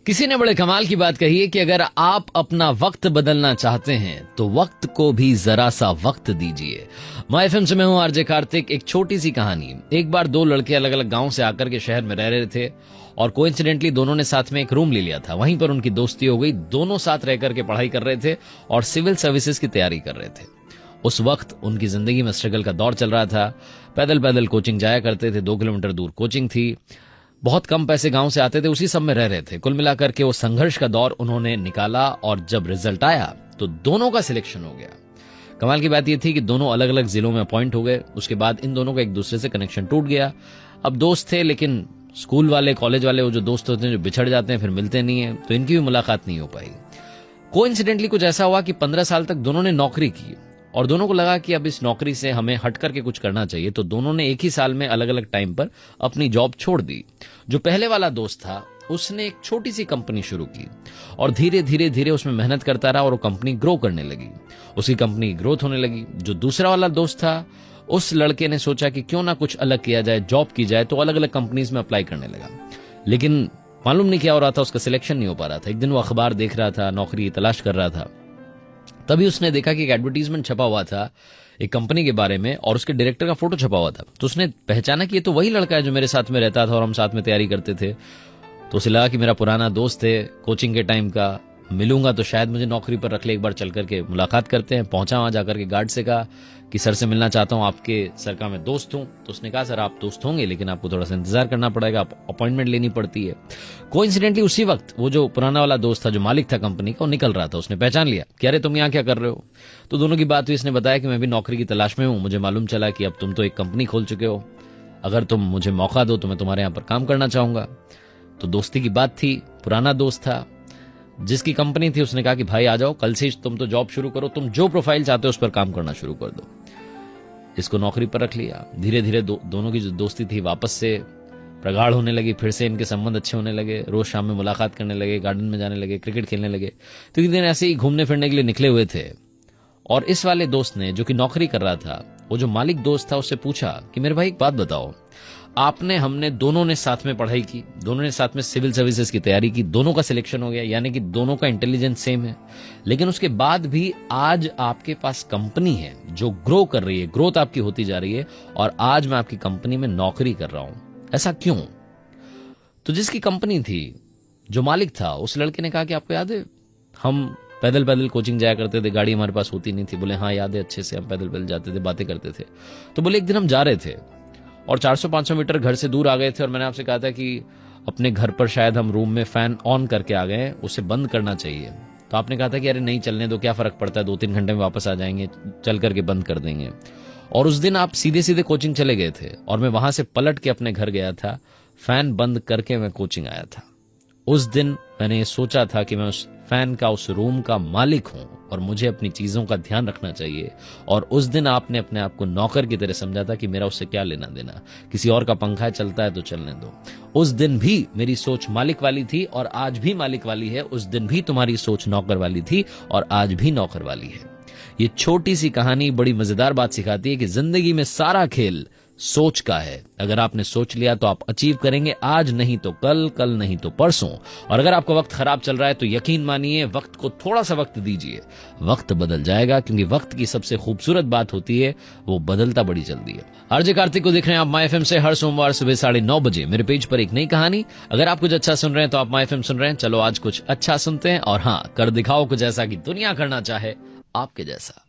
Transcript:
किसी ने बड़े कमाल की बात कही है कि अगर आप अपना वक्त बदलना चाहते हैं तो वक्त को भी जरा सा वक्त दीजिए। माय एफएम से मैं हूं आरजे कार्तिक। एक छोटी सी कहानी। एक बार दो लड़के अलग अलग गांव से आकर के शहर में रह रहे थे और कोइंसिडेंटली दोनों ने साथ में एक रूम ले लिया था। वहीं पर उनकी दोस्ती हो गई। दोनों साथ रह करके पढ़ाई कर रहे थे और सिविल सर्विसेज की तैयारी कर रहे थे। उस वक्त उनकी जिंदगी में स्ट्रगल का दौर चल रहा था। पैदल पैदल कोचिंग जाया करते थे। 2 किलोमीटर दूर कोचिंग थी। बहुत कम पैसे गांव से आते थे, उसी सब में रह रहे थे। कुल मिलाकर के वो संघर्ष का दौर उन्होंने निकाला और जब रिजल्ट आया तो दोनों का सिलेक्शन हो गया। कमाल की बात यह थी कि दोनों अलग अलग जिलों में अपॉइंट हो गए। उसके बाद इन दोनों का एक दूसरे से कनेक्शन टूट गया। अब दोस्त थे, लेकिन स्कूल वाले कॉलेज वाले वो जो दोस्त होते हैं जो बिछड़ जाते हैं फिर मिलते नहीं है, तो इनकी भी मुलाकात नहीं हो पाई। कोइंसिडेंटली कुछ ऐसा हुआ कि 15 साल तक दोनों ने नौकरी की और दोनों को लगा कि अब इस नौकरी से हमें हट करके कुछ करना चाहिए। तो दोनों ने एक ही साल में अलग अलग टाइम पर अपनी जॉब छोड़ दी। जो पहले वाला दोस्त था उसने एक छोटी सी कंपनी शुरू की और धीरे धीरे धीरे उसमें मेहनत करता रहा और वो कंपनी ग्रो करने लगी। उसकी कंपनी ग्रोथ होने लगी। जो दूसरा वाला दोस्त था उस लड़के ने सोचा कि क्यों ना कुछ अलग किया जाए, जॉब की जाए, तो अलग अलग कंपनीज में अप्लाई करने लगा। लेकिन मालूम नहीं क्या हो रहा था, उसका सिलेक्शन नहीं हो पा रहा था। एक दिन वो अखबार देख रहा था, नौकरी की तलाश कर रहा था। तभी उसने देखा कि एक एडवर्टीजमेंट छपा हुआ था एक कंपनी के बारे में और उसके डायरेक्टर का फोटो छपा हुआ था। तो उसने पहचाना कि ये तो वही लड़का है जो मेरे साथ में रहता था और हम साथ में तैयारी करते थे। तो उसे लगा कि मेरा पुराना दोस्त है कोचिंग के टाइम का, मिलूंगा तो शायद मुझे नौकरी पर रख ले, एक बार चल करके मुलाकात करते हैं। पहुंचा वहां जाकर के गार्ड से कहा कि सर से मिलना चाहता हूं, आपके सर का मैं दोस्त हूं। तो उसने कहा सर आप दोस्त होंगे लेकिन आपको थोड़ा सा इंतजार करना पड़ेगा, अपॉइंटमेंट लेनी पड़ती है। कोइंसिडेंटली उसी वक्त वो जो पुराना वाला दोस्त था जो मालिक था कंपनी का, वो निकल रहा था। उसने पहचान लिया कि अरे तुम यहाँ क्या कर रहे हो। तो दोनों की बात हुई। इसने बताया कि मैं भी नौकरी की तलाश में हूं, मुझे मालूम चला कि अब तुम तो एक कंपनी खोल चुके हो, अगर तुम मुझे मौका दो तो मैं तुम्हारे यहाँ पर काम करना चाहूंगा। तो दोस्ती की बात थी। पुराना दोस्त था जिसकी कंपनी थी, उसने कहा कि भाई आ जाओ, कल से तुम तो जॉब शुरू करो, तुम जो प्रोफाइल चाहते हो उस पर काम करना शुरू कर दो। इसको नौकरी पर रख लिया। धीरे धीरे दोनों की जो दोस्ती थी वापस से प्रगाढ़ होने लगी। फिर से इनके संबंध अच्छे होने लगे। रोज शाम में मुलाकात करने लगे, गार्डन में जाने लगे, क्रिकेट खेलने लगे। तो एक दिन ऐसे ही घूमने फिरने के लिए निकले हुए थे और इस वाले दोस्त ने जो कि नौकरी कर रहा था, वो जो मालिक दोस्त था, उससे पूछा कि मेरे भाई एक बात बताओ, हमने दोनों ने साथ में पढ़ाई की, दोनों ने साथ में सिविल सर्विसेज की तैयारी की, दोनों का सिलेक्शन हो गया, यानी कि दोनों का इंटेलिजेंस सेम है, लेकिन उसके बाद भी आज आपके पास कंपनी है जो ग्रो कर रही है, ग्रोथ आपकी होती जा रही है और आज मैं आपकी कंपनी में नौकरी कर रहा हूं, ऐसा क्यों? तो जिसकी कंपनी थी, जो मालिक था, उस लड़के ने कहा कि आपको याद है हम पैदल पैदल कोचिंग जाया करते थे, गाड़ी हमारे पास होती नहीं थी। बोले हाँ याद है अच्छे से, हम पैदल पैदल जाते थे, बातें करते थे। तो बोले एक दिन हम जा रहे थे और 400-500 मीटर घर से दूर आ गए थे और मैंने आपसे कहा था कि अपने घर पर शायद हम रूम में फैन ऑन करके आ गए, उसे बंद करना चाहिए। तो आपने कहा था कि अरे नहीं चलने दो, क्या फर्क पड़ता है, 2-3 घंटे में वापस आ जाएंगे, चल करके बंद कर देंगे। और उस दिन आप सीधे सीधे कोचिंग चले गए थे और मैं वहां से पलट के अपने घर गया था, फैन बंद करके मैं कोचिंग आया था। उस दिन मैंने ये सोचा था कि मैं उस फैन का, उस रूम का मालिक हूं और मुझे अपनी चीजों का ध्यान रखना चाहिए। और उस दिन आपने अपने आप को नौकर की तरह समझा था कि मेरा उससे क्या लेना देना, किसी और का पंखा चलता है तो चलने दो। उस दिन भी मेरी सोच मालिक वाली थी और आज भी मालिक वाली है। उस दिन भी तुम्हारी सोच नौकर वाली थी और आज भी नौकर वाली है। ये छोटी सी कहानी बड़ी मजेदार बात सिखाती है कि जिंदगी में सारा खेल सोच का है। अगर आपने सोच लिया तो आप अचीव करेंगे, आज नहीं तो कल, कल नहीं तो परसों। और अगर आपका वक्त खराब चल रहा है तो यकीन मानिए वक्त को थोड़ा सा वक्त दीजिए, वक्त बदल जाएगा। क्योंकि वक्त की सबसे खूबसूरत बात होती है वो बदलता बड़ी जल्दी है। आरजे कार्तिक को देख रहे हैं आप माय एफएम से हर सोमवार सुबह 9:30 बजे। मेरे पेज पर एक नई कहानी। अगर आप कुछ अच्छा सुन रहे हैं तो आप माय एफएम सुन रहे हैं। चलो आज कुछ अच्छा सुनते हैं और हाँ, कर दिखाओ कुछ ऐसा कि दुनिया करना चाहे आपके जैसा।